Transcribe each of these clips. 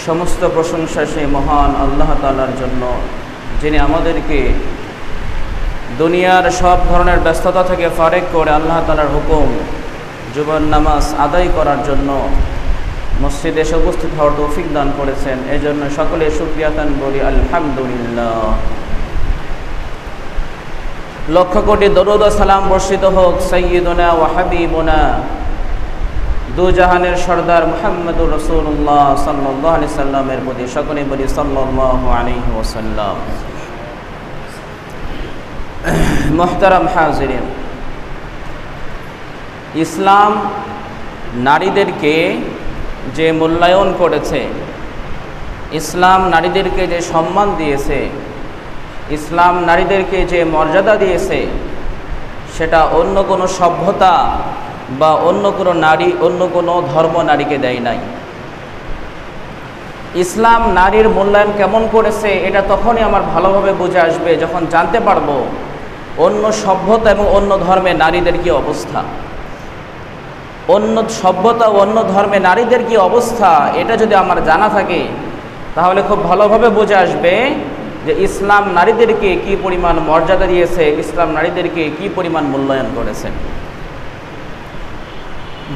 সমস্ত প্রশংসা সেই মহান আল্লাহ তাআলার জন্য, যিনি আমাদেরকে দুনিয়ার সব ধরনের ব্যস্ততা থেকে ফারেক করে আল্লাহ তাআলার হুকুম জুমার নামাজ আদায় করার জন্য মসজিদে এসে উপস্থিত হওয়ার তৌফিক দান করেছেন। এই জন্য সকলে শুকরিয়া তান বলি আলহামদুলিল্লাহ। লক্ষ কোটি দরুদ ও সালাম বর্ষিত হোক সাইয়্যিদুনা ওয়া হাবিবুনা দু জাহানের সরদার মুহাম্মদুর রাসূলুল্লাহ সাল্লাল্লাহু আলাইহি সাল্লামের প্রতি। সকলে বলি সাল্লাল্লাহু আলাইহি ওয়াসাল্লাম। মুহতারাম হাজিরিন, ইসলাম নারীদেরকে যে মূল্যায়ন করেছে, ইসলাম নারীদেরকে যে সম্মান দিয়েছে, ইসলাম নারীদেরকে যে মর্যাদা দিয়েছে, সেটা অন্য কোনো সভ্যতা বা অন্য কোনো নারী, অন্য কোনো ধর্ম নারীকে দেয় নাই। ইসলাম নারীর মূল্যায়ন কেমন করেছে এটা তখনই আমার ভালোভাবে বুঝে আসবে যখন জানতে পারবো অন্য সভ্যতা এবং অন্য ধর্মে নারীদের কী অবস্থা। অন্য সভ্যতা ও অন্য ধর্মে নারীদের কী অবস্থা এটা যদি আমার জানা থাকে, তাহলে খুব ভালোভাবে বুঝে আসবে যে ইসলাম নারীদেরকে কী পরিমাণ মর্যাদা দিয়েছে, ইসলাম নারীদেরকে কী পরিমাণ মূল্যায়ন করেছে।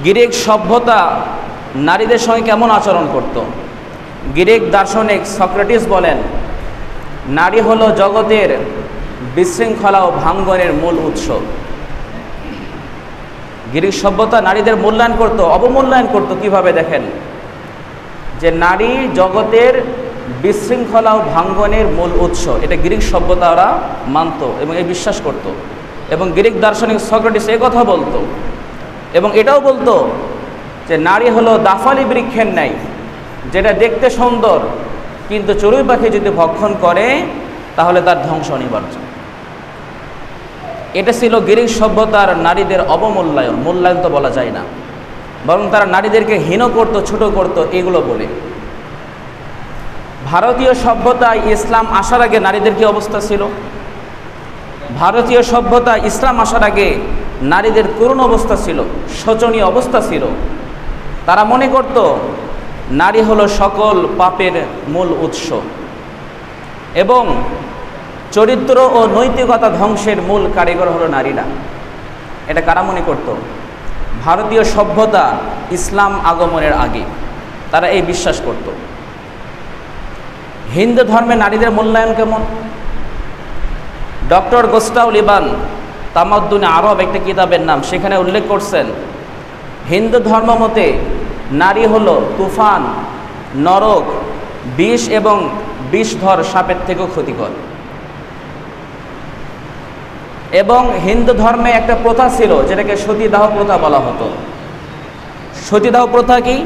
গ্রিক সভ্যতা নারীদের সঙ্গে কেমন আচরণ করত? গ্রিক দার্শনিক সক্রেটিস বলেন, নারী হলো জগতের বিশৃঙ্খলা ও ভাঙ্গনের মূল উৎস। গ্রিক সভ্যতা নারীদের মূল্যায়ন করত, অবমূল্যায়ন করত। কিভাবে দেখেন, যে নারী জগতের বিশৃঙ্খলা ও ভাঙ্গনের মূল উৎস, এটা গ্রিক সভ্যতা ওরা মানত এবং এই বিশ্বাস করত। এবং গ্রিক দার্শনিক সক্রেটিস এই কথা বলতো এবং এটাও বলতো যে নারী হলো দাফালি বৃক্ষের ন্যায়, যেটা দেখতে সুন্দর কিন্তু চড়ুই পাখি যদি ভক্ষণ করে তাহলে তার ধ্বংস অনিবার্য। এটা ছিল গ্রিক সভ্যতার নারীদের অবমূল্যায়ন। মূল্যায়ন তো বলা যায় না, বরং তারা নারীদেরকে হীন করত, ছোট করত, এগুলো বলে। ভারতীয় সভ্যতায় ইসলাম আসার আগে নারীদের কী অবস্থা ছিল? ভারতীয় সভ্যতা ইসলাম আসার আগে নারীদের করুণ অবস্থা ছিল, শোচনীয় অবস্থা ছিল। তারা মনে করত নারী হলো সকল পাপের মূল উৎস এবং চরিত্র ও নৈতিকতা ধ্বংসের মূল কারিগর হলো নারীরা। এটা কারা মনে করত? ভারতীয় সভ্যতা ইসলাম আগমনের আগে তারা এই বিশ্বাস করত। হিন্দু ধর্মে নারীদের মূল্যায়ন কেমন? ডক্টর গোস্টাও লিবান তামাদ্দুনে আরব একটা কিতাবের নাম, সেখানে উল্লেখ করছেন হিন্দু ধর্ম মতে নারী হলো তুফান, নরক, বিষ এবং বিষধর সাপের থেকেও ক্ষতিকর। এবং হিন্দু ধর্মে একটা প্রথা ছিল যেটাকে সতীদাহ প্রথা বলা হতো। সতীদাহ প্রথা কি?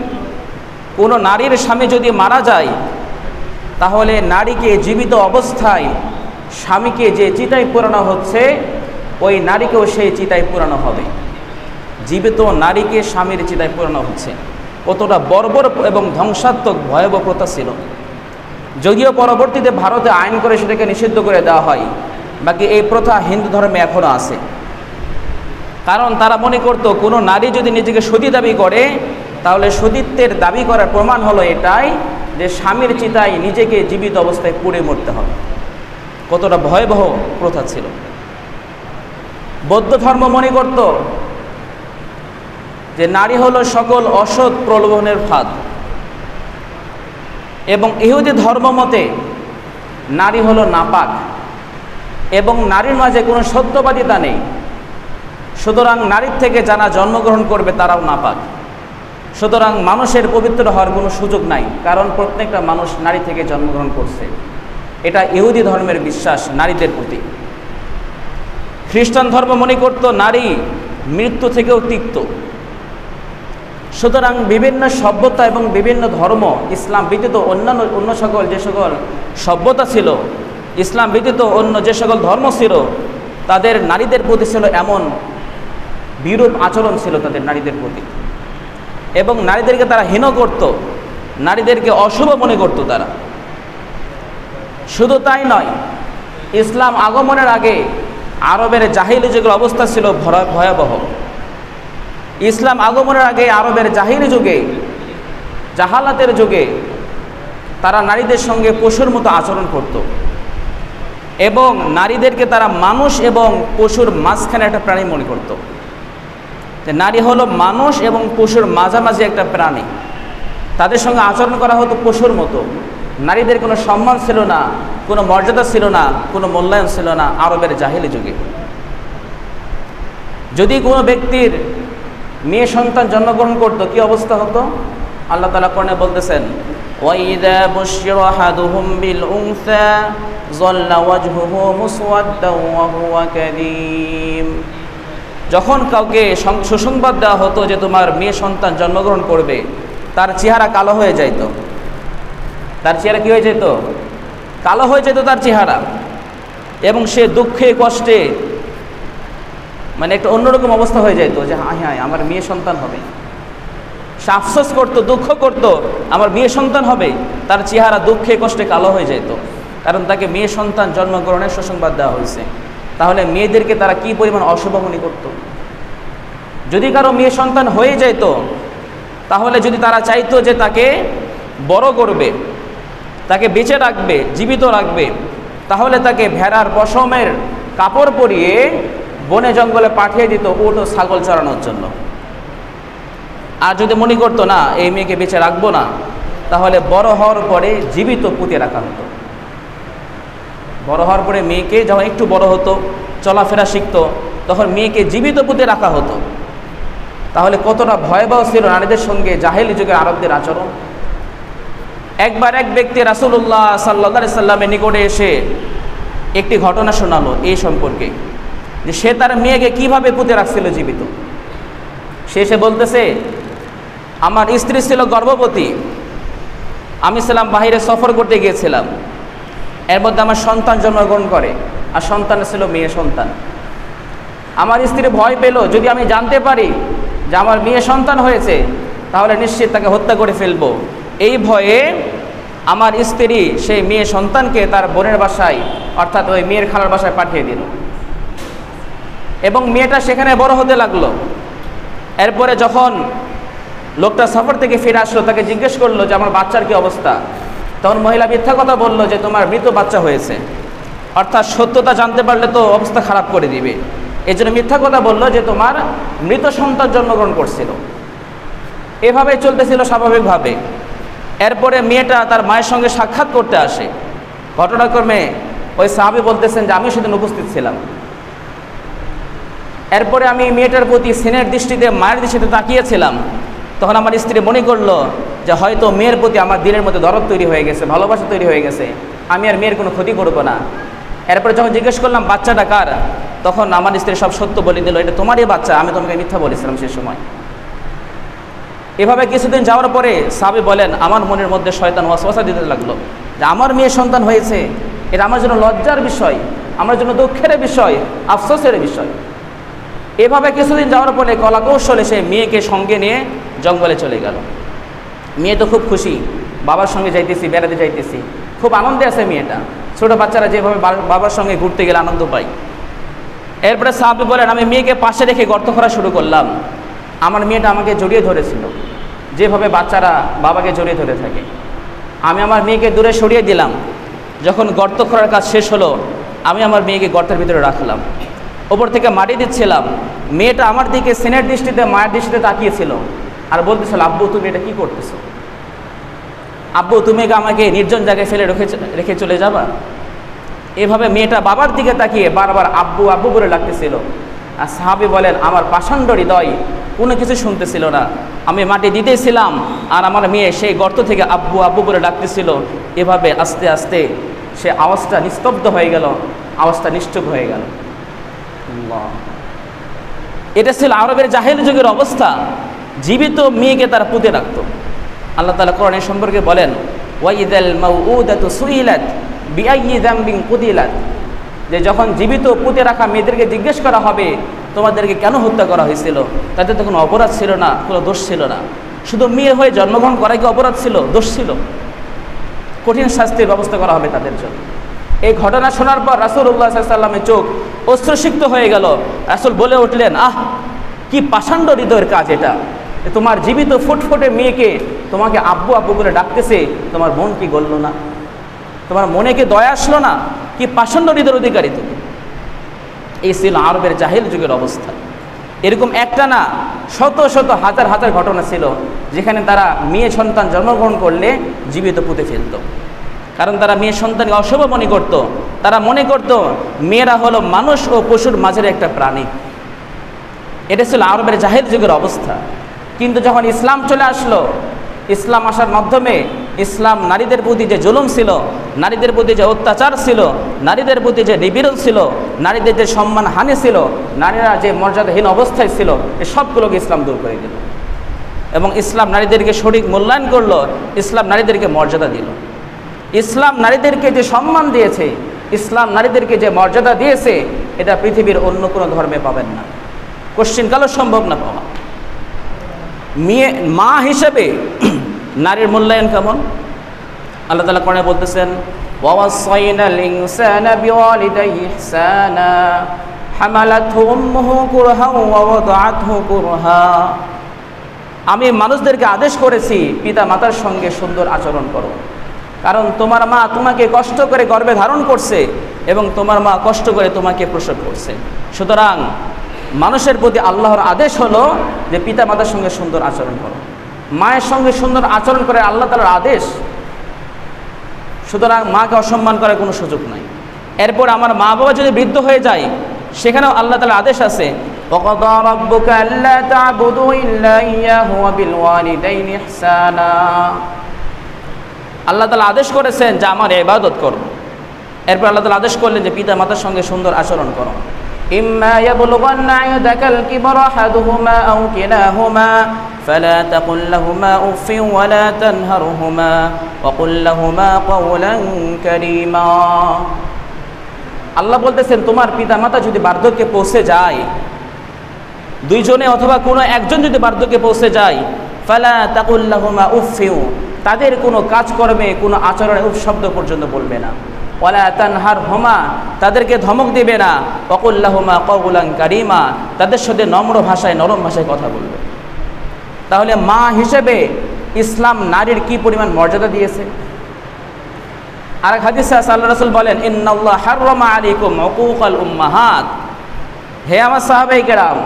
কোনো নারীর স্বামী যদি মারা যায় তাহলে নারীকে জীবিত অবস্থায় স্বামীকে যে চিতায় পোড়ানো হচ্ছে ওই নারীকেও সেই চিতায় পোড়ানো হবে। জীবিত নারীকে স্বামীর চিতায় পোড়ানো হচ্ছে। কতটা বর্বর এবং ধ্বংসাত্মক ভয়াবহ প্রথা ছিল। যদিও পরবর্তীতে ভারতে আইন করে সেটাকে নিষিদ্ধ করে দেওয়া হয়, বাকি এই প্রথা হিন্দু ধর্মে এখনও আছে। কারণ তারা মনে করত কোনো নারী যদি নিজেকে সতী দাবি করে তাহলে সতীত্বের দাবি করার প্রমাণ হলো এটাই যে স্বামীর চিতায় নিজেকে জীবিত অবস্থায় পুড়ে মরতে হবে। কতটা ভয়াবহ প্রথা ছিল। বৌদ্ধ ধর্ম মনে করত যে নারী হলো সকল অসৎ প্রলোভনের ফাঁদ এবং ইহুদি ধর্ম মতে নারী হলো নাপাক এবং নারীর মাঝে কোনো সত্যবাদিতা নেই। সুতরাং নারীর থেকে যারা জন্মগ্রহণ করবে তারাও নাপাক। সুতরাং মানুষের পবিত্র হওয়ার কোনো সুযোগ নাই, কারণ প্রত্যেকটা মানুষ নারী থেকে জন্মগ্রহণ করছে। এটা ইহুদি ধর্মের বিশ্বাস নারীদের প্রতি। খ্রিস্টান ধর্ম মনে করত নারী মৃত্যু থেকেও তিক্ত। সুতরাং বিভিন্ন সভ্যতা এবং বিভিন্ন ধর্ম, ইসলাম ব্যতীত অন্য সকল যে সকল সভ্যতা ছিল, ইসলাম ব্যতীত অন্য যে সকল ধর্ম ছিল, তাদের নারীদের প্রতি ছিল এমন বিরূপ আচরণ ছিল তাদের নারীদের প্রতি এবং নারীদেরকে তারা হীন করত, নারীদেরকে অশুভ মনে করত তারা। শুধু তাই নয়, ইসলাম আগমনের আগে আরবের জাহিলি যুগের অবস্থা ছিল ভয়াবহ। ইসলাম আগমনের আগে আরবের জাহিলি যুগে, জাহালাতের যুগে তারা নারীদের সঙ্গে পশুর মতো আচরণ করত এবং নারীদেরকে তারা মানুষ এবং পশুর মাঝখানে একটা প্রাণী মনে করত। নারী হলো মানুষ এবং পশুর মাঝামাঝি একটা প্রাণী, তাদের সঙ্গে আচরণ করা হতো পশুর মতো। নারীদের কোনো সম্মান ছিল না, কোনো মর্যাদা ছিল না, কোনো মূল্যায়ন ছিল না আরবের জাহেলি যুগে। যদি কোনো ব্যক্তির মেয়ে সন্তান জন্মগ্রহণ করত, কি অবস্থা হতো? আল্লাহ তাআলা কোরআনে বলতেছেন, ওয়াইদা বুশিরা আহাদুহুম বিল উনসা যাল্লা ওয়াজহুহু মুসওয়াদ্দান ওয়া হুয়া কাযীম। যখন কাউকে সুসংবাদ দেওয়া হতো যে তোমার মেয়ে সন্তান জন্মগ্রহণ করবে, তার চেহারা কালো হয়ে যেত। তার চেহারা কি হয়ে যেত? কালো হয়ে যেত তার চেহারা, এবং সে দুঃখে কষ্টে মানে একটা অন্যরকম অবস্থা হয়ে যেত যে হায় হায় আমার মেয়ে সন্তান হবে। সে আফসোস করতো, দুঃখ করতো আমার মেয়ে সন্তান হবে, তার চেহারা দুঃখে কষ্টে কালো হয়ে যেত, কারণ তাকে মেয়ে সন্তান জন্মগ্রহণের সুসংবাদ দেওয়া হয়েছে। তাহলে মেয়েদেরকে তারা কি পরিমাণ অশুভ মনে করত। যদি কারো মেয়ে সন্তান হয়ে যেত, তাহলে যদি তারা চাইতো যে তাকে বড় করবে, তাকে বেঁচে রাখবে, জীবিত রাখবে, তাহলে তাকে ভেড়ার পশমের কাপড় পরিয়ে বনে জঙ্গলে পাঠিয়ে দিত উট ও ছাগল চড়ানোর জন্য। আর যদি মনে করতো না এই মেয়েকে বেঁচে রাখবো না, তাহলে বড় হওয়ার পরে জীবিত পুঁতে রাখা হতো। বড় হওয়ার পরে মেয়েকে যখন একটু বড় হতো, চলাফেরা শিখতো, তখন মেয়েকে জীবিত পুঁতে রাখা হতো। তাহলে কতটা ভয়াবহ ছিল নারীদের সঙ্গে জাহেলি যুগের আরবদের আচরণ। একবার এক ব্যক্তি রাসূলুল্লাহ সাল্লাল্লাহু আলাইহি সাল্লামের নিকটে এসে একটি ঘটনা শোনালো এই সম্পর্কে, যে সে তার মেয়েকে কিভাবে পুঁতে রাখছিল জীবিত। সে এসে বলতেছে, আমার স্ত্রী ছিল গর্ভবতী, আমি ছিলাম বাহিরে সফর করতে গিয়েছিলাম, এর মধ্যে আমার সন্তান জন্মগ্রহণ করে, আর সন্তান ছিল মেয়ে সন্তান। আমার স্ত্রী ভয় পেল, যদি আমি জানতে পারি যে আমার মেয়ে সন্তান হয়েছে, তাহলে নিশ্চিত তাকে হত্যা করে ফেলবো। এই ভয়ে আমার স্ত্রী সেই মেয়ে সন্তানকে তার বোনের বাসায়, অর্থাৎ ওই মেয়ের খালার বাসায় পাঠিয়ে দিল, এবং মেয়েটা সেখানে বড় হতে লাগলো। এরপরে যখন লোকটা সফর থেকে ফিরে আসলো, তাকে জিজ্ঞেস করলো যে আমার বাচ্চার কি অবস্থা, তখন মহিলা মিথ্যা কথা বলল যে তোমার মৃত বাচ্চা হয়েছে, অর্থাৎ সত্যতা জানতে পারলে তো অবস্থা খারাপ করে দিবে। এই জন্য মিথ্যা কথা বললো যে তোমার মৃত সন্তান জন্মগ্রহণ করছিল। এভাবে চলতেছিল স্বাভাবিকভাবে। এরপরে মেয়েটা তার মায়ের সঙ্গে সাক্ষাৎ করতে আসে। ঘটনাক্রমে ওই সাহাবী বলতেছেন যে আমি সেদিন উপস্থিত ছিলাম। এরপরে আমি মেয়েটার প্রতি স্নেহের দৃষ্টিতে, মায়ের দৃষ্টিতে তাকিয়েছিলাম। তখন আমার স্ত্রী মনে করলো যে হয়তো মেয়ের প্রতি আমার দিলের মধ্যে দরদ তৈরি হয়ে গেছে, ভালোবাসা তৈরি হয়ে গেছে, আমি আর মেয়ের কোনো ক্ষতি করবো না। এরপরে যখন জিজ্ঞেস করলাম বাচ্চাটা কার, তখন আমার স্ত্রী সব সত্য বলে দিল, এটা তোমারই বাচ্চা, আমি তোমাকে মিথ্যা বলেছিলাম সে সময়। এভাবে কিছুদিন যাওয়ার পরে সাহাবী বলেন, আমার মনের মধ্যে শয়তান ওয়াসওয়াসা দিতে লাগলো যে আমার মেয়ে সন্তান হয়েছে, এটা আমার জন্য লজ্জার বিষয়, আমার জন্য দুঃখের বিষয়, আফসোসের বিষয়। এভাবে কিছুদিন যাওয়ার পরে কলাকৌশলে সে মেয়েকে সঙ্গে নিয়ে জঙ্গলে চলে গেল। মেয়ে তো খুব খুশি, বাবার সঙ্গে যাইতেছি, বেড়াতে যাইতেছি, খুব আনন্দে আছে মেয়েটা। ছোটো বাচ্চারা যেভাবে বাবার সঙ্গে ঘুরতে গেলে আনন্দ পায়। এরপরে সাহাবী বলেন, আমি মেয়েকে পাশে রেখে গর্ত করা শুরু করলাম। আমার মেয়েটা আমাকে জড়িয়ে ধরেছিল, যেভাবে বাচ্চারা বাবাকে জড়িয়ে ধরে থাকে। আমি আমার মেয়েকে দূরে সরিয়ে দিলাম। যখন গর্ত করার কাজ শেষ হলো, আমি আমার মেয়েকে গর্তের ভিতরে রাখলাম, ওপর থেকে মাটি দিচ্ছিলাম। মেয়েটা আমার দিকে স্নেহের দৃষ্টিতে, মায়ের দৃষ্টিতে তাকিয়েছিল আর বলতেছিল, আব্বু তুমি এটা কি করতেছো? আব্বু তুমি আমাকে নির্জন জায়গায় ফেলে রেখে চলে যাবা? এভাবে মেয়েটা বাবার দিকে তাকিয়ে বারবার আব্বু আব্বু বলে ডাকতেছিল। আর সাহাবী বলেন, আমার পাষাণ্ড হৃদয় কোনো কিছু শুনতেছিল না। আমি মাটি দিতেছিলাম আর আমার মেয়ে সেই গর্ত থেকে আব্বু আব্বু বলে ডাকতেছিল। এভাবে আস্তে আস্তে সে আওয়াজটা নিস্তব্ধ হয়ে গেল, আওয়াজটা নিশ্চুপ হয়ে গেল। এটা ছিল আরবের জাহেলি যুগের অবস্থা। জীবিত মেয়েকে তারা পুঁতে রাখত। আল্লাহ তাআলা কোরআন সম্পর্কে বলেন, ওয়াইদাল মাউউদাতু সুইলাত বিআইয়ি যামবিন কুতিলাত, যে যখন জীবিত পুঁতে রাখা মেয়েদেরকে জিজ্ঞেস করা হবে তোমাদেরকে কেন হত্যা করা হয়েছিল, তাদের তো কোনো অপরাধ ছিল না, কোনো দোষ ছিল না। শুধু মেয়ে হয়ে জন্মগ্রহণ করা কি অপরাধ ছিল? দোষ ছিল। কঠিন শাস্তির ব্যবস্থা করা হবে তাদের জন্য। এই ঘটনা শোনার পর রাসূলুল্লাহ সাল্লাল্লাহু আলাইহি ওয়াসাল্লামের চোখ অশ্রুসিক্ত হয়ে গেল। রাসূল বলে উঠলেন, আহ কি পাষাণ্ড হৃদয়ের কাজ এটা, তোমার জীবিত ফুটফুটে মেয়েকে তোমাকে আব্বু আব্বু বলে ডাকতেছে, তোমার মন কি গলল না? তোমার মনে কি দয়া আসলো না? কি পাষণ্ড হৃদয়ের অধিকারী তুমি। এই ছিল আরবের জাহিল যুগের অবস্থা। এরকম একটা না, শত শত হাজার হাজার ঘটনা ছিল যেখানে তারা মেয়ে সন্তান জন্মগ্রহণ করলে জীবিত পুঁতে ফেলত। কারণ তারা মেয়ে সন্তানকে অশুভ মনে করত। তারা মনে করত মেয়েরা হলো মানুষ ও পশুর মাঝের একটা প্রাণী। এটা ছিল আরবের জাহিল যুগের অবস্থা। কিন্তু যখন ইসলাম চলে আসলো, ইসলাম আসার মাধ্যমে ইসলাম নারীদের প্রতি যে জুলুম ছিল, নারীদের প্রতি যে অত্যাচার ছিল, নারীদের প্রতি যে নিপীড়ন ছিল, নারীদের যে সম্মান হানি ছিল, নারীরা যে মর্যাদাহীন অবস্থায় ছিল, এই সবগুলোকে ইসলাম দূর করে দিল। এবং ইসলাম নারীদেরকে সঠিক মূল্যায়ন করলো, ইসলাম নারীদেরকে মর্যাদা দিল। ইসলাম নারীদেরকে যে সম্মান দিয়েছে, ইসলাম নারীদেরকে যে মর্যাদা দিয়েছে, এটা পৃথিবীর অন্য কোনো ধর্মে পাবেন না, কোশ্চিনকালও সম্ভব না পাওয়া। মেয়ে মা হিসেবে নারীর মূল্যায়ন কেমন? আল্লাহ তাআলা কোরআনে বলতেছেন, ওয়াসাইনাল ইনসানা বিওয়ালিদাইহি ইহসানা হামালাতহু উম্মুহু কুরহা ওয়া ওয়াদাআতহু কুরহা। আমি মানুষদেরকে আদেশ করেছি পিতা মাতার সঙ্গে সুন্দর আচরণ করো, কারণ তোমার মা তোমাকে কষ্ট করে গর্ভে ধারণ করছে এবং তোমার মা কষ্ট করে তোমাকে প্রসব করছে। সুতরাং মানুষের প্রতি আল্লাহর আদেশ হলো যে পিতা মাতার সঙ্গে সুন্দর আচরণ করো। মায়ের সঙ্গে সুন্দর আচরণ করে আল্লাহ তাআলার আদেশ। সুতরাং মাকে অসম্মান করার কোনো সুযোগ নাই। এরপর আমার মা বাবা যদি বৃদ্ধ হয়ে যায়, সেখানেও আল্লাহ তাআলার আদেশ আছে, ওয়াকাদা রাব্বুকা আল্লা তা'বুদু ইল্লা ইয়্যাহু ওয়া বিল ওয়ালিদাইনি ইহসানা। আল্লাহ তাআলা আদেশ করেছেন যে আমার ইবাদত করো। এরপর আল্লাহ তাআলা আদেশ করলেন যে পিতা মাতার সঙ্গে সুন্দর আচরণ করো। ইম্মা ইয়াবলুগান্না ইনদাকাল কিবরা আহাদুহুমা আও কিলাহুমা ফালা তাকুল লাহুমা উফফিন ওয়া লা তানহারহুমা ওয়া কুল লাহুমা কাওলান কারীমা। আল্লাহ বলতেছেন তোমার পিতা মাতা যদি বার্ধক্যে পৌঁছে যায়, দুইজনে অথবা কোনো একজন যদি বার্ধক্যে পৌঁছে যায়, ফালা তাকুল লাহুমা উফফিন, তাদের কোনো কাজকর্মে কোনো আচরণে উফ শব্দ পর্যন্ত বলবে না। ওয়ালা তানহারহুমা, তাদেরকে ধমক দিবে না। ওয়া কুল লাহুমা কাওলান কারীমা, তাদের সাথে নম্র ভাষায় নরম ভাষায় কথা বলবে। তাহলে মা হিসেবে ইসলাম নারীর কি পরিমাণ মর্যাদা দিয়েছে। আর এক হাদিসে আল্লাহ রাসূল বলেন, ইন্নাল্লাহ হাররামা আলাইকুম উকুকাল উম্মাহাত। হে আমার সাহাবায়ে কেরাম,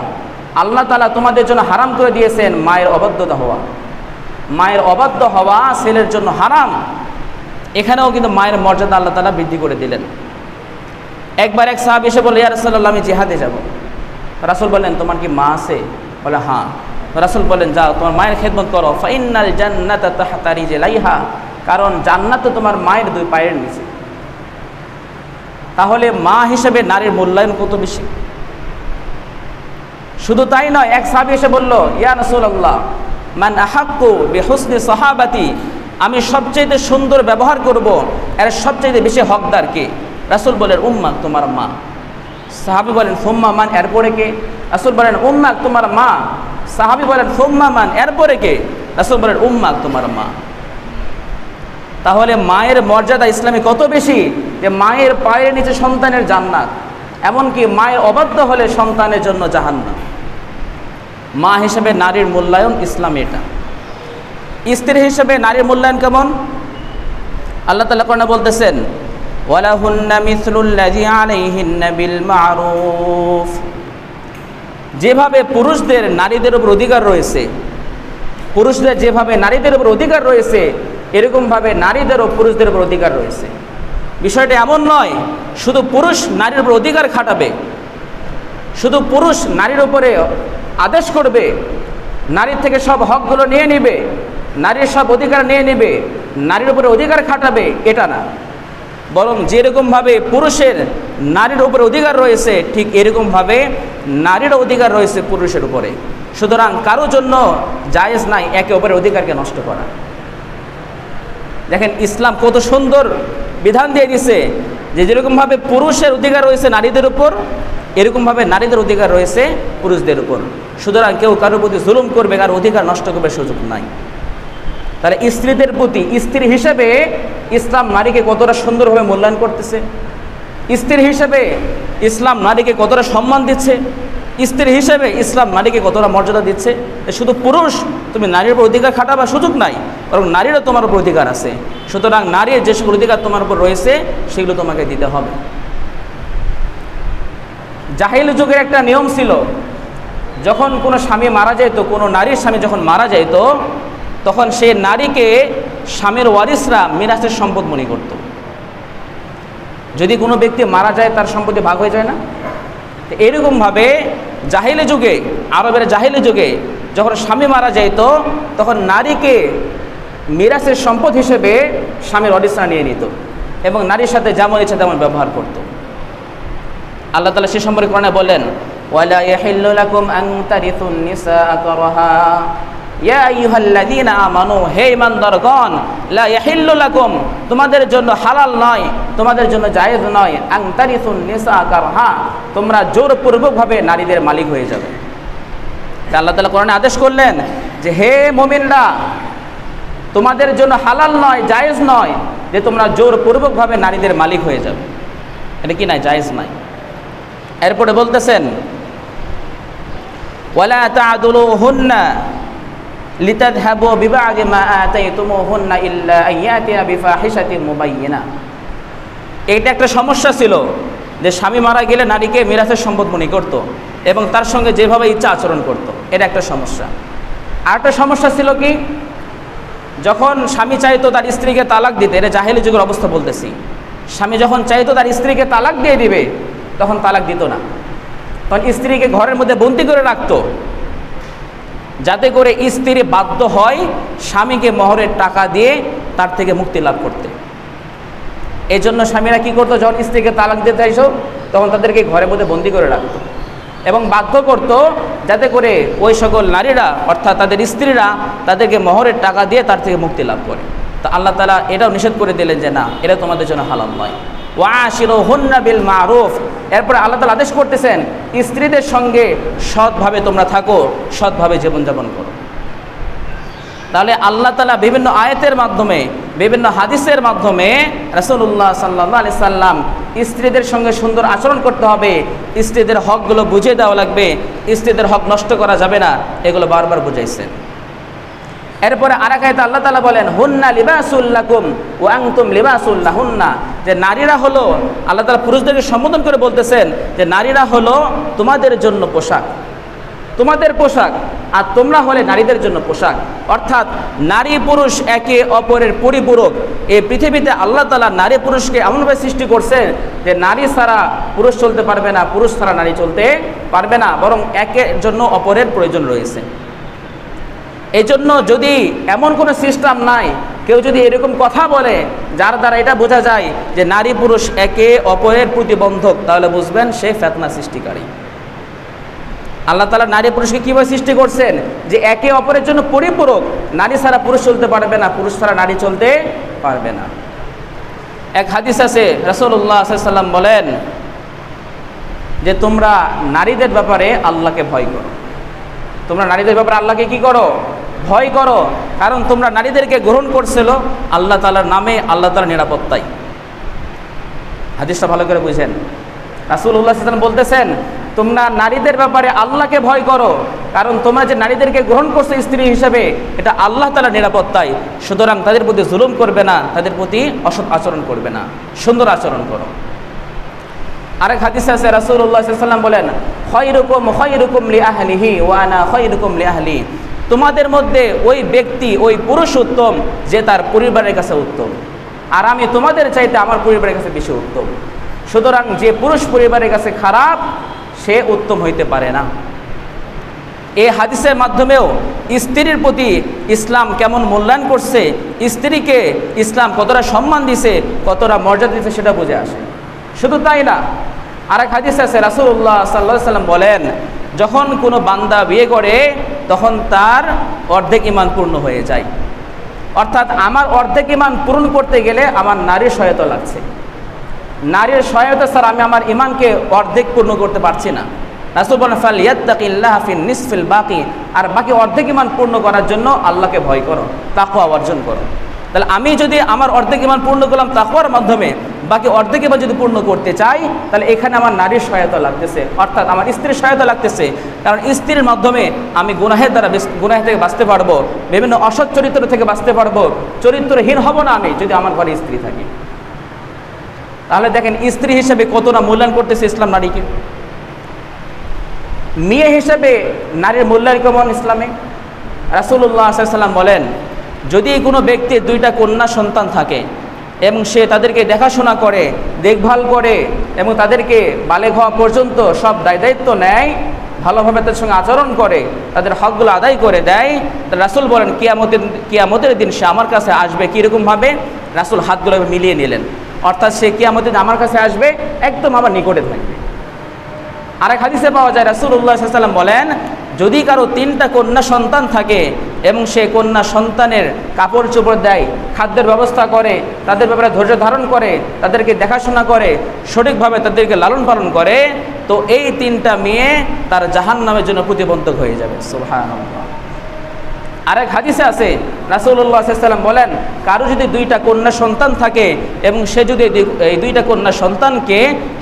আল্লাহ তাআলা তোমাদের জন্য হারাম করে দিয়েছেন মায়ের অবাধ্যতা হওয়া। মায়ের অবাধ্য হওয়া ছেলের জন্য হারাম। এখানেও কিন্তু মায়ের মর্যাদা আল্লাহ তাআলা বৃদ্ধি করে দিলেন। একবার এক সাহাবী এসে বলল, ইয়া রাসূলুল্লাহ আমি জিহাদে যাব। রাসূল বললেন, তোমার কি মা আছে? বলে হ্যাঁ। রাসূল বললেন, যাও তোমার মায়ের খেদমত করো, ফাইন্নাল জান্নাতা তাহতা রিজলাইহা, কারণ জান্নাত তো তোমার মায়ের দুই পায়ের নিচে। তাহলে মা হিসেবে নারীর মূল্যায়ন কত বেশি। শুধু তাই নয়, এক সাহাবী এসে বলল, ইয়া রাসূলুল্লাহ মান আহাক্কু বিহুসনি সাহাবাতি, আমি সবচেয়ে সুন্দর ব্যবহার করব, এর সবচেয়ে বেশি হকদার কে? রাসূল বলেন, উম্মাক, তোমার মা। সাহাবী বলেন, সুম্মা মান, এরপরে কে? রাসূল বলেন, উম্মাক, তোমার মা। সাহাবী বলেন, সুম্মা মান, এরপরে কে? রাসূল বলেন, উম্মাক, তোমার মা। তাহলে মায়ের মর্যাদা ইসলামে কত বেশি যে মায়ের পায়ের নিচে সন্তানের জান্নাত, এমনকি মায়ের অবাধ্য হলে সন্তানের জন্য জাহান্নাম। মা হিসেবে নারীর মূল্যায়ন ইসলাম এটা। স্ত্রী হিসেবে নারীর মূল্যায়ন কেমন? আল্লাহ তাআলা কোরআনে বলতেছেন, ওয়ালাহুন্না মিসলুল্লাযী আলাইহিন্না বিল মা'রুফ। যেভাবে পুরুষদের নারীদের উপর অধিকার রয়েছে, পুরুষদের যেভাবে নারীদের উপর অধিকার রয়েছে, এরকমভাবে নারীদেরও পুরুষদের উপর অধিকার রয়েছে। বিষয়টা এমন নয় শুধু পুরুষ নারীর উপর অধিকার খাটাবে, শুধু পুরুষ নারীর উপরে আদেশ করবে, নারীর থেকে সব হকগুলো নিয়ে নেবে, নারীর সব অধিকার নিয়ে নেবে, নারীর উপরে অধিকার খাটাবে, এটা না। বরং যেরকমভাবে পুরুষের নারীর উপরে অধিকার রয়েছে, ঠিক এরকমভাবে নারীর অধিকার রয়েছে পুরুষের উপরে। সুতরাং কারোর জন্য জায়েজ নাই একে অপরের অধিকারকে নষ্ট করা। দেখেন ইসলাম কত সুন্দর বিধান দিয়ে দিছে যে যেরকমভাবে পুরুষের অধিকার রয়েছে নারীদের উপর, এরকমভাবে নারীদের অধিকার রয়েছে পুরুষদের উপর। সুতরাং কেউ কারোর প্রতি জুলুম করবে, কারোর অধিকার নষ্ট করবে সুযোগ নাই। তাহলে স্ত্রীদের প্রতি স্ত্রী হিসেবে ইসলাম নারীকে কতটা সুন্দরভাবে মূল্যায়ন করতেছে, স্ত্রী হিসেবে ইসলাম নারীকে কতটা সম্মান দিচ্ছে। স্ত্রী হিসেবে ইসলাম নারীকে কতটা মর্যাদা দিচ্ছে। শুধু পুরুষ তুমি নারীর উপর অধিকার খাটাবার সুযোগ নাই, বরং নারীরও তোমার উপর অধিকার আছে। সুতরাং নারীর যে সকল অধিকার তোমার উপর রয়েছে সেগুলো তোমাকে দিতে হবে। জাহিলি যুগের একটা নিয়ম ছিল, যখন কোনো স্বামী মারা যেত, কোনো নারীর স্বামী যখন মারা যেত, তখন সে নারীকে স্বামীর ওয়ারিসরা মিরাসের সম্পদ মনে করত। যদি কোনো ব্যক্তি মারা যায় তার সম্পত্তি ভাগ হয়ে যায় না? এরকমভাবে জাহিলি যুগে, আরবের জাহিলি যুগে যখন স্বামী মারা যেত, তখন নারীকে মিরাসের সম্পদ হিসেবে স্বামীর ওয়ারিসরা নিয়ে নিত এবং নারীর সাথে যেমন ইচ্ছা তেমন ব্যবহার করত। আল্লাহ তাআলা সে সম্পর্কে কোরআনে বলেন, ওয়ালা ইয়াহিল্লু লাকুম আন তারিথুন নিসাআ কারহা ইয়া আইয়ুহাল্লাযীনা আমানু, হে ঈমানদারগণ, লা ইয়াহিল্লু লাকুম, তোমাদের জন্য হালাল নয়, তোমাদের জন্য জায়েজ নয়, আন তারিথুন নিসাআ কারহা, তোমরা জোরপূর্বকভাবে নারীদের মালিক হয়ে যাবে। আল্লাহ তাআলা কোরআনে আদেশ করলেন যে হে মুমিনরা, তোমাদের জন্য হালাল নয়, জায়েজ নয় যে তোমরা জোরপূর্বকভাবে নারীদের মালিক হয়ে যাবে। এটা কি নাই? জায়েজ নাই। এরপরে বলতেছেন, ওয়ালা তা'দুলুহুন্না লিতাযহাবু বিবা'দি মা আতাইতুমুহুন্না ইল্লা আইয়াতিয়া বিফাহিশাতিন মুবাইয়িনা। এটা একটা সমস্যা ছিল যে স্বামী মারা গেলে নারীকে মিরাসের সম্পদ মনে করত এবং তার সঙ্গে যেভাবে ইচ্ছা আচরণ করত। এটা একটা সমস্যা। আর একটা সমস্যা ছিল কি, যখন স্বামী চাইতো তার স্ত্রীকে তালাক দিতে, এটা জাহেলি যুগের অবস্থা বলতেছি, স্বামী যখন চাইতো তার স্ত্রীকে তালাক দিয়ে দিবে তখন তালাক দিত না, তখন স্ত্রীকে ঘরের মধ্যে বন্দি করে রাখতো, যাতে করে স্ত্রী বাধ্য হয় স্বামীকে মোহরের টাকা দিয়ে তার থেকে মুক্তি লাভ করতে। এই জন্য স্বামীরা কী করতো, যখন স্ত্রীকে তালাক দিতে চাইছো তখন তাদেরকে ঘরের মধ্যে বন্দি করে রাখতো এবং বাধ্য করতো যাতে করে ওই সকল নারীরা অর্থাৎ তাদের স্ত্রীরা তাদেরকে মোহরের টাকা দিয়ে তার থেকে মুক্তি লাভ করে। তো আল্লাহ তাআলা এটাও নিষেধ করে দিলেন যে না, এটা তোমাদের জন্য হালাল নয়। ওয়াশিরুহুন্না বিল মারুফ, এরপরে আল্লাহ তাআলা আদেশ করতেছেন স্ত্রীদের সঙ্গে সৎভাবে তোমরা থাকো, সৎভাবে জীবনযাপন করো। তাহলে আল্লাহ তাআলা বিভিন্ন আয়াতের মাধ্যমে, বিভিন্ন হাদিসের মাধ্যমে রাসূলুল্লাহ সাল্লাল্লাহু আলাইহি সাল্লাম স্ত্রীদের সঙ্গে সুন্দর আচরণ করতে হবে, স্ত্রীদের হকগুলো বুঝিয়ে দেওয়া লাগবে, স্ত্রীদের হক নষ্ট করা যাবে না, এগুলো বারবার বুঝাইছেন। এরপরে আরেক আয়াতে আল্লাহ তাআলা বলেন, হুন্না লিবাসুল লাকুম ওয়া আনতুম লিবাসুল লাহুন্না, যে নারীরা হলো, আল্লাহ তাআলা পুরুষদেরকে সম্বোধন করে বলতেছেন যে নারীরা হলো তোমাদের জন্য পোশাক, তোমাদের পোশাক, আর তোমরা হলে নারীদের জন্য পোশাক। অর্থাৎ নারী পুরুষ একে অপরের পরিপূরক। এই পৃথিবীতে আল্লাহ তাআলা নারী পুরুষকে এমনভাবে সৃষ্টি করছেন যে নারী ছাড়া পুরুষ চলতে পারবে না, পুরুষ ছাড়া নারী চলতে পারবে না, বরং একের জন্য অপরের প্রয়োজন রয়েছে। এই জন্য যদি এমন কোনো সিস্টেম নাই, কেউ যদি এরকম কথা বলে যার দ্বারা এটা বোঝা যায় যে নারী পুরুষ একে অপরের প্রতিবন্ধক, তাহলে বুঝবেন সে ফিতনা সৃষ্টিকারী। আল্লাহ তাআলা নারী পুরুষকে কীভাবে সৃষ্টি করছেন যে একে অপরের জন্য পরিপূরক, নারী ছাড়া পুরুষ চলতে পারবে না, পুরুষ ছাড়া নারী চলতে পারবে না। এক হাদিস আছে, রাসূলুল্লাহ সাল্লাল্লাহু আলাইহি ওয়াসাল্লাম বলেন যে তোমরা নারীদের ব্যাপারে আল্লাহকে ভয় করো, তোমরা নারীদের ব্যাপারে আল্লাহকে কি করো? ভয় করো। কারণ তোমরা নারীদেরকে গ্রহণ করছিল আল্লাহ তাআলার নামে, আল্লাহ তাআলার নিরাপত্তায়। হাদিসটা ভালো করে বুঝেন। রাসূলুল্লাহ সাল্লাল্লাহু আলাইহি ওয়াসাল্লাম বলতেছেন তোমরা নারীদের ব্যাপারে আল্লাহকে ভয় করো, কারণ তোমরা যে নারীদেরকে গ্রহণ করছো স্ত্রী হিসেবে, এটা আল্লাহ তাআলার নিরাপত্তায়। সুতরাং তাদের প্রতি জুলুম করবে না, তাদের প্রতি অসৎ আচরণ করবে না, সুন্দর আচরণ করো। আরেক হাদিস আছে, রাসূলুল্লাহ সাল্লাল্লাহু আলাইহি ওয়াসাল্লাম বলেন, খায়রুকুম খায়রুকুম লিআহলিহি ওয়া আনা খায়রুকুম লিআহলি, তোমাদের মধ্যে ওই ব্যক্তি, ওই পুরুষ উত্তম যে তার পরিবারের কাছে উত্তম, আর আমি তোমাদের চাইতে আমার পরিবারের কাছে বেশি উত্তম। সুতরাং যে পুরুষ পরিবারের কাছে খারাপ সে উত্তম হইতে পারে না। এই হাদিসের মাধ্যমেও স্ত্রীর প্রতি ইসলাম কেমন মূল্যায়ন করছে, স্ত্রীকে ইসলাম কতটা সম্মান দিছে, কতটা মর্যাদা দিছে সেটা বুঝে আসে। শুধু তাই না, আরেক হাদিস আছে, রাসূলুল্লাহ সাল্লাল্লাহু আলাইহি ওয়াসাল্লাম বলেন যখন কোনো বান্দা বিয়ে করে তখন তার অর্ধেক ঈমান পূর্ণ হয়ে যায়। অর্থাৎ আমার অর্ধেক ঈমান পূরণ করতে গেলে আমার নারীর সহায়তা লাগছে, নারীর সহায়তা ছাড়া আমি আমার ঈমানকে অর্ধেক পূর্ণ করতে পারছি না। রাসূল বলেন ফালইয়াত্তাকিল্লাহ ফিন নিসফিল বাকি, আর বাকি অর্ধেক ঈমান পূর্ণ করার জন্য আল্লাহকে ভয় করো, তাকওয়া অর্জন করো। তাহলে আমি যদি আমার অর্ধেক ইমান পূর্ণ করলাম তাকওয়ার মাধ্যমে, বাকি অর্ধেক ইমান যদি পূর্ণ করতে চাই, তাহলে এখানে আমার নারীর সহায়তা লাগতেছে, অর্থাৎ আমার স্ত্রীর সহায়তা লাগতেছে। কারণ স্ত্রীর মাধ্যমে আমি গুনাহের দ্বারা গুনাহ থেকে বাঁচতে পারবো, বিভিন্ন অসৎ চরিত্র থেকে বাঁচতে পারবো, চরিত্রহীন হব না আমি যদি আমার ঘরে স্ত্রী থাকে। তাহলে দেখেন স্ত্রী হিসেবে কত না মূল্যায়ন করতেছে ইসলাম নারীকে। মেয়ে হিসেবে নারীর মূল্যায়ন কেমন ইসলামে? রাসূলুল্লাহ সাল্লাল্লাহু আলাইহি ওয়াসাল্লাম বলেন, যদি কোনো ব্যক্তির 2টা কন্যা সন্তান থাকে এবং সে তাদেরকে দেখাশোনা করে, দেখভাল করে এবং তাদেরকে বালেগ হওয়া পর্যন্ত সব দায়িত্ব নেয়, ভালোভাবে তাদের সঙ্গে আচরণ করে, তাদের হকগুলো আদায় করে দেয়, রাসূল বলেন কিয়ামতের দিন সে আমার কাছে আসবে। কীরকমভাবে? রাসূল হাতগুলো মিলিয়ে নিলেন, অর্থাৎ সে কিয়ামতের দিন আমার কাছে আসবে, একদম আমার নিকটে থাকবে। আরেক হাদিসে পাওয়া যায় রাসূলুল্লাহ সাল্লাল্লাহু আলাইহি ওয়াসাল্লাম বলেন, যদি কারো 3টা কন্যা সন্তান থাকে এবং সে কন্যা সন্তানের কাপড় চোপড় দেয়, খাদ্যের ব্যবস্থা করে, তাদের ব্যাপারে ধৈর্য ধারণ করে, তাদেরকে দেখাশোনা করে, সঠিকভাবে তাদেরকে লালন পালন করে, তো এই 3টা মেয়ে তার জাহান্নামের জন্য প্রতিবন্ধক হয়ে যাবে। সুবহানাল্লাহ। আরেক হাদিসে আছে রাসূলুল্লাহ সাল্লাল্লাহু আলাইহি ওয়াসাল্লাম বলেন, কারো যদি 2টা কন্যা সন্তান থাকে এবং সে যদি এই 2টা কন্যা সন্তানকে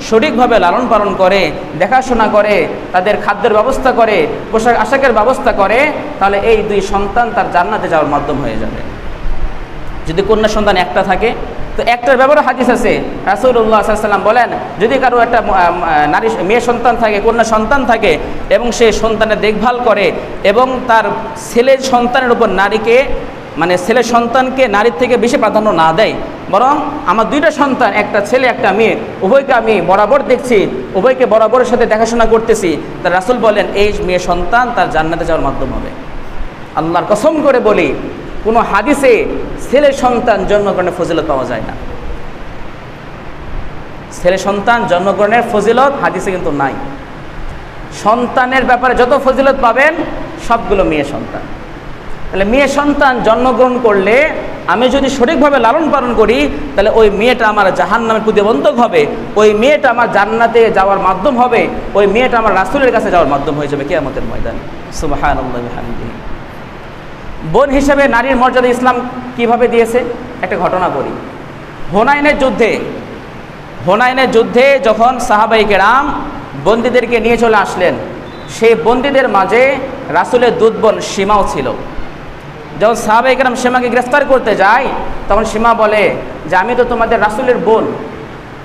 সঠিকভাবে লালন পালন করে, দেখাশোনা করে, তাদের খাদ্যের ব্যবস্থা করে, পোশাক আশাকের ব্যবস্থা করে, তাহলে এই 2 সন্তান তার জান্নাতে যাওয়ার মাধ্যম হয়ে যাবে। যদি কন্যা সন্তান একটা থাকে, তো একটার ব্যাপারে হাদিস আছে রাসূলুল্লাহ সাল্লাল্লাহু আলাইহি ওয়াসাল্লাম বলেন, যদি কারো একটা নারী মেয়ে সন্তান থাকে, কন্যা সন্তান থাকে এবং সে সন্তানের দেখভাল করে এবং তার ছেলে সন্তানের উপর নারীকে ছেলে সন্তানকে নারীর থেকে বেশি প্রাধান্য না দেয়, বরং আমার 2টা সন্তান, একটা ছেলে একটা মেয়ে, উভয়কে আমি বরাবর দেখছি, উভয়কে বরাবরের সাথে দেখাশোনা করতেছি, তার রাসূল বলেন এই মেয়ে সন্তান তার জান্নাতে যাওয়ার মাধ্যম হবে। আল্লাহর কসম করে বলি, কোনো হাদিসে ছেলে সন্তান জন্মগ্রহণের ফজিলত পাওয়া যায় না। ছেলে সন্তান জন্মগ্রহণের ফজিলত হাদিসে কিন্তু নাই। সন্তানের ব্যাপারে যত ফজিলত পাবেন সবগুলো মেয়ে সন্তান। তাহলে মেয়ে সন্তান জন্মগ্রহণ করলে আমি যদি সঠিকভাবে লালন পালন করি, তাহলে ওই মেয়েটা আমার জাহান্নামের প্রতিবন্ধক হবে, ওই মেয়েটা আমার জান্নাতে যাওয়ার মাধ্যম হবে, ওই মেয়েটা আমার রাসূলের কাছে যাওয়ার মাধ্যম হয়ে যাবে কিয়ামতের ময়দানে। সুবহানাল্লাহি ওয়া বিহামদিহি। বোন হিসেবে নারীর মর্যাদা ইসলাম কিভাবে দিয়েছে একটা ঘটনা বলি। হুনাইনের যুদ্ধে যখন সাহাবায়ে কেরাম বন্দীদেরকে নিয়ে চলে আসলেন, সেই বন্দীদের মাঝে রাসূলের দুধ বোন সীমাও ছিল। যখন সাহাবায়ে কেরাম সীমাকে গ্রেফতার করতে যায়, তখন সীমা বলে যে আমি তো তোমাদের রাসূলের বোন,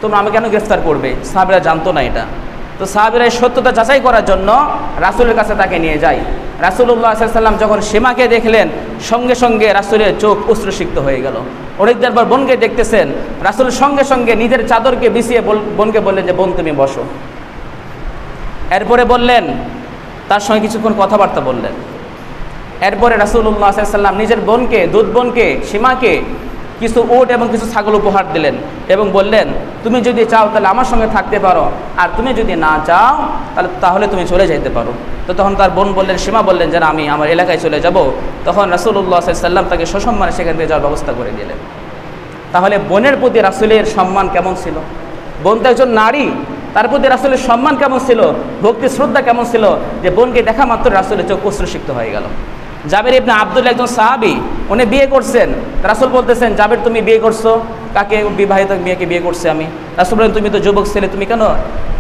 তোমরা আমি কেন গ্রেফতার করবে? সাহাবীরা জানতো না এটা। তো সাহাবীরা সত্যতা যাচাই করার জন্য রাসূলের কাছে তাকে নিয়ে যায়। রাসূলুল্লাহ সাল্লাল্লাহু আলাইহি ওয়াসাল্লাম যখন সীমাকে দেখলেন, সঙ্গে সঙ্গে রাসূলের চোখ অশ্রুসিক্ত হয়ে গেল। অনেকদিন পর বোনকে দেখতেছেন, রাসূল সঙ্গে সঙ্গে নিজের চাদরকে বিছিয়ে বোনকে বললেন যে বোন তুমি বসো। এরপরে বললেন, তার সঙ্গে কিছুক্ষণ কথাবার্তা বললেন। এরপরে রাসূলুল্লাহ সাল্লাল্লাহু আলাইহি ওয়াসাল্লাম নিজের বোনকে, দুধ বোনকে, সীমাকে কিছু উট এবং কিছু ছাগল উপহার দিলেন এবং বললেন, তুমি যদি চাও তাহলে আমার সঙ্গে থাকতে পারো, আর তুমি যদি না চাও তাহলে তুমি চলে যেতে পারো। তো তখন তার বোন বললেন, সীমা বললেন যে আমি আমার এলাকায় চলে যাব। তখন রাসূলুল্লাহ সাল্লাল্লাহু আলাইহি ওয়াসাল্লাম তাকে সসম্মানে সেখান থেকে যাওয়ার ব্যবস্থা করে দিলেন। তাহলে বোনের প্রতি রাসূলের সম্মান কেমন ছিল? বোন তো একজন নারী, তার প্রতি রাসূলের সম্মান কেমন ছিল, ভক্তি শ্রদ্ধা কেমন ছিল, যে বোনকে দেখা মাত্র রাসূলের চোখ অশ্রুসিক্ত হয়ে গেল। জাবের ইবনে আব্দুল্লাহ একজন সাহাবী, উনি বিয়ে করছেন। রাসূল বলতেছেন, জাবের তুমি বিয়ে করছো? কাকে? বিবাহিত মেয়েকে বিয়ে করছে আমি। রাসূল বলেন, তুমি তো যুবক ছেলে, তুমি কেন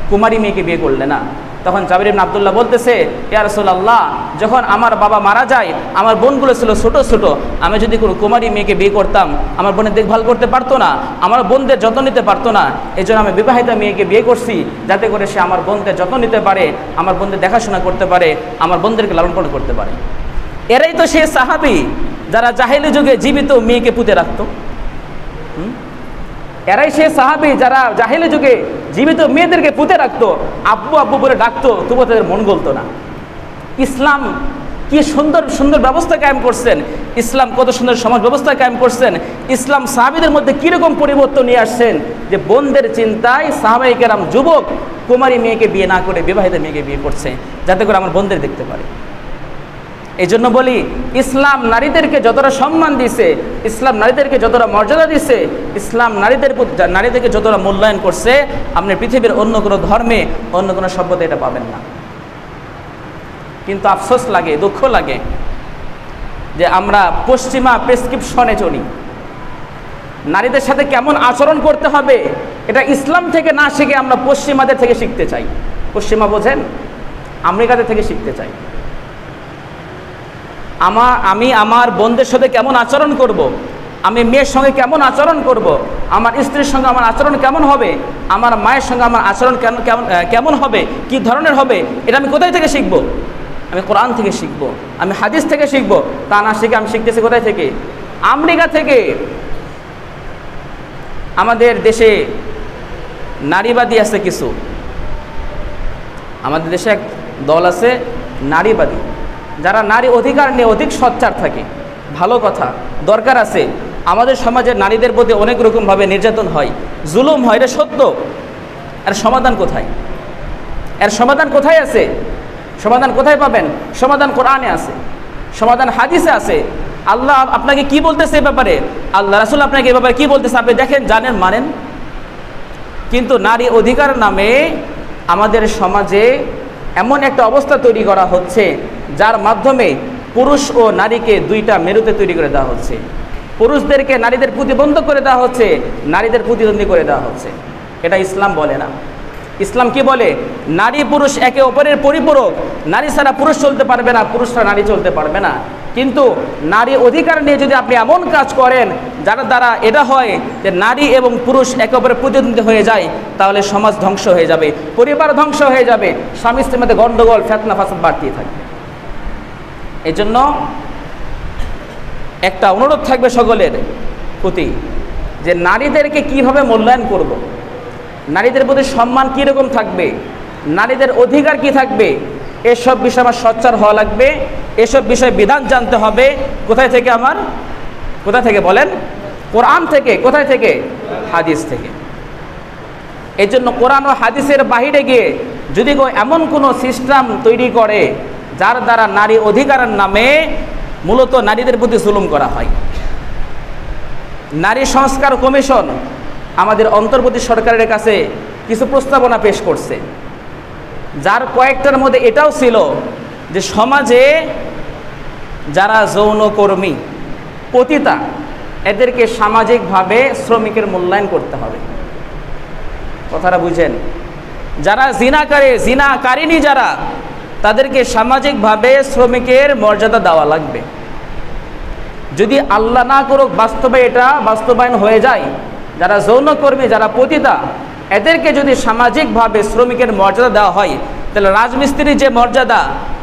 কুমারী মেয়েকে বিয়ে করলে না? তখন জাবের ইবনে আব্দুল্লাহ বলতেছে, ইয়া রাসূলুল্লাহ, যখন আমার বাবা মারা যায় আমার বোনগুলো ছিল ছোট ছোট, আমি যদি কোনো কুমারী মেয়েকে বিয়ে করতাম আমার বোনের দেখভাল করতে পারতো না, আমার বোনদের যত্ন নিতে পারতো না। এই জন্য আমি বিবাহিতা মেয়েকে বিয়ে করছি, যাতে করে সে আমার বোনদের যত্ন নিতে পারে, আমার বোনদের দেখাশোনা করতে পারে, আমার বোনদেরকে লালন পালন করতে পারে। এরাই তো সেই সাহাবী যারা জাহেলি যুগে জীবিত মেয়েকে পুঁতে রাখত। এরাই সেই সাহাবী যারা জাহেলি যুগে জীবিত মেয়েদেরকে পুঁতে রাখতো, আব্বু আব্বু বলে ডাকতো, তবুও তাদের মন গলতো না। ইসলাম কি সুন্দর সুন্দর ব্যবস্থা কায়েম করছেন, ইসলাম কত সুন্দর সমাজ ব্যবস্থা কায়েম করছেন, ইসলাম সাহাবীদের মধ্যে কীরকম পরিবর্তন নিয়ে আসছেন, যে বোনদের চিন্তায় সাহাবায়ে কেরাম যুবক কুমারী মেয়েকে বিয়ে না করে বিবাহিত মেয়েকে বিয়ে করছে, যাতে করে আমার বোনদের দেখতে পারে। এই জন্য বলি, ইসলাম নারীদেরকে যতটা সম্মান দিছে, ইসলাম নারীদেরকে যতটা মর্যাদা দিছে, ইসলাম নারীদেরকে যতটা মূল্যায়ন করছে, আপনি পৃথিবীর অন্য কোনো ধর্মে, অন্য কোনো সভ্যতায় এটা পাবেন না। কিন্তু আফসোস লাগে, দুঃখ লাগে যে আমরা পশ্চিমা প্রেসক্রিপশনে চলি। নারীদের সাথে কেমন আচরণ করতে হবে এটা ইসলাম থেকে না শিখে আমরা পশ্চিমাদের থেকে শিখতে চাই। পশ্চিমা বোঝেন, আমেরিকাদের থেকে শিখতে চাই। আমি আমার বোনদের সাথে কেমন আচরণ করব, আমি মেয়ের সঙ্গে কেমন আচরণ করব, আমার স্ত্রীর সঙ্গে আমার আচরণ কেমন হবে, আমার মায়ের সঙ্গে আমার আচরণ কেমন হবে, কি ধরনের হবে, এটা আমি কোথায় থেকে শিখব? আমি কোরআন থেকে শিখব, আমি হাদিস থেকে শিখব। তা না শিখে আমি শিখতেছি কোথায় থেকে? আমেরিকা থেকে। আমাদের দেশে নারীবাদী আছে কিছু, আমাদের দেশে এক দল আছে নারীবাদী, যারা নারী অধিকার নিয়ে অধিক সোচ্চার থাকে। ভালো কথা, দরকার আছে। আমাদের সমাজের নারীদের প্রতি অনেক রকমভাবে নির্যাতন হয়, জুলুম হয়, এটা সত্য। এর সমাধান কোথায়? এর সমাধান কোথায় আছে? সমাধান কোথায় পাবেন? সমাধান কোরআনে আছে, সমাধান হাদিসে আছে। আল্লাহ আপনাকে কি বলতেছে এ ব্যাপারে, আল্লাহ রাসূল আপনাকে এ ব্যাপারে কি বলতেছে আপনি দেখেন, জানেন, মানেন। কিন্তু নারী অধিকার নামে আমাদের সমাজে এমন একটা অবস্থা তৈরি করা হচ্ছে যার মাধ্যমে পুরুষ ও নারীকে দুইটা মেরুতে তৈরি করে দেওয়া হচ্ছে। পুরুষদেরকে নারীদের প্রতিবন্ধক করে দেওয়া হচ্ছে, নারীদের প্রতিদ্বন্দ্বী করে দেওয়া হচ্ছে। এটা ইসলাম বলে না। ইসলাম কি বলে? নারী পুরুষ একে অপরের পরিপূরক, নারী ছাড়া পুরুষ চলতে পারবে না, পুরুষ ছাড়া নারী চলতে পারবে না। কিন্তু নারী অধিকার নিয়ে যদি আপনি এমন কাজ করেন যার দ্বারা এটা হয় যে নারী এবং পুরুষ একে অপরের প্রতিদ্বন্দ্বী হয়ে যায়, তাহলে সমাজ ধ্বংস হয়ে যাবে, পরিবার ধ্বংস হয়ে যাবে, স্বামী স্ত্রীর মধ্যে গণ্ডগোল, ফিতনা ফাসাদ বাড়তেই থাকবে। এই জন্য একটা অনুরোধ থাকবে সকলের প্রতি যে নারীদেরকে কিভাবে মূল্যায়ন করব, নারীদের প্রতি সম্মান কীরকম থাকবে, নারীদের অধিকার কি থাকবে, এসব বিষয়ে আমার সোচ্চার হওয়া লাগবে। এসব বিষয়ে বিধান জানতে হবে। কোথায় থেকে? কোথায় থেকে বলেন? কোরআন থেকে। কোথায় থেকে? হাদিস থেকে। এই জন্য কোরআন ও হাদিসের বাহিরে গিয়ে যদি এমন কোনো সিস্টেম তৈরি করে যার দ্বারা নারী অধিকারের নামে মূলত নারীদের প্রতি জুলুম করা হয়। নারী সংস্কার কমিশন আমাদের অন্তর্বর্তী সরকারের কাছে কিছু প্রস্তাবনা পেশ করছে, যার কয়েকটার মধ্যে এটাও ছিল যে সমাজে যারা যৌনকর্মী, পতিতা, এদেরকে সামাজিকভাবে শ্রমিকের মূল্যায়ন করতে হবে। কথাটা বুঝেন? যারা জিনাকারিনী যারা, তাদেরকে সামাজিকভাবে শ্রমিকের মর্যাদা দেওয়া লাগবে। যদি আল্লাহ না করুক বাস্তবে এটা বাস্তবায়ন হয়ে যায়, যারা যৌনকর্মী, যারা পতিতা, এদেরকে যদি সামাজিকভাবে শ্রমিকের মর্যাদা দেওয়া হয়, তাহলে রাজমিস্ত্রির যে মর্যাদা,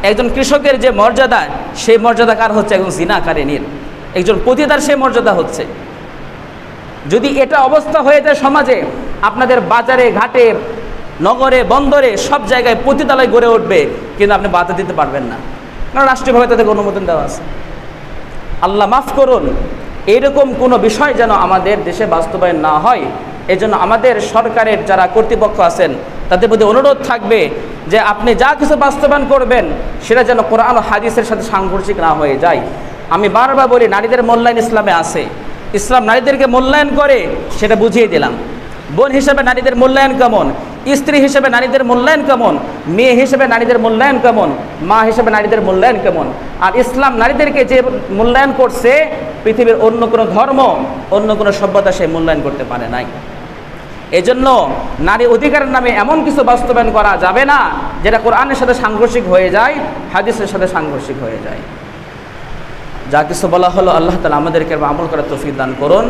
একজন কৃষকের যে মর্যাদা, সেই মর্যাদা কার হচ্ছে? একজন জিনাকারিনীর, একজন পতিতার সেই মর্যাদা হচ্ছে। যদি এটা অবস্থা হয়ে যায় সমাজে, আপনাদের বাজারে ঘাটে, নগরে, বন্দরে সব জায়গায় পতিতালয় গড়ে উঠবে, কিন্তু আপনি বাধা দিতে পারবেন না, কারণ রাষ্ট্রীয়ভাবে তাদেরকে অনুমোদন দেওয়া আছে। আল্লাহ মাফ করুন, এইরকম কোনো বিষয় যেন আমাদের দেশে বাস্তবায়ন না হয়। এই জন্য আমাদের সরকারের যারা কর্তৃপক্ষ আছেন তাদের প্রতি অনুরোধ থাকবে যে আপনি যা কিছু বাস্তবায়ন করবেন সেটা যেন কোরআন ও হাদিসের সাথে সাংঘর্ষিক না হয়ে যায়। আমি বারবার বলি, নারীদের মূল্যায়ন ইসলামে আছে, ইসলাম নারীদেরকে মূল্যায়ন করে, সেটা বুঝিয়ে দিলাম। বোন হিসেবে নারীদের মূল্যায়ন কেমন, স্ত্রী হিসেবে নারীদের মূল্যায়ন কেমন, মেয়ে হিসেবে নারীদের মূল্যায়ন কেমন, মা হিসেবে নারীদের মূল্যায়ন কেমন। আর ইসলাম নারীদেরকে যে মূল্যায়ন করছে, পৃথিবীর অন্য কোনো ধর্ম, অন্য কোনো সভ্যতা সে মূল্যায়ন করতে পারে নাই। এজন্য নারী অধিকারের নামে এমন কিছু বাস্তবায়ন করা যাবে না যেটা কোরআনের সাথে সাংঘর্ষিক হয়ে যায়, হাদিসের সাথে সাংঘর্ষিক হয়ে যায়। যা কিছু বলা হলো, আল্লাহ তাআলা আমাদেরকে আমল করার তৌফিক দান করুন।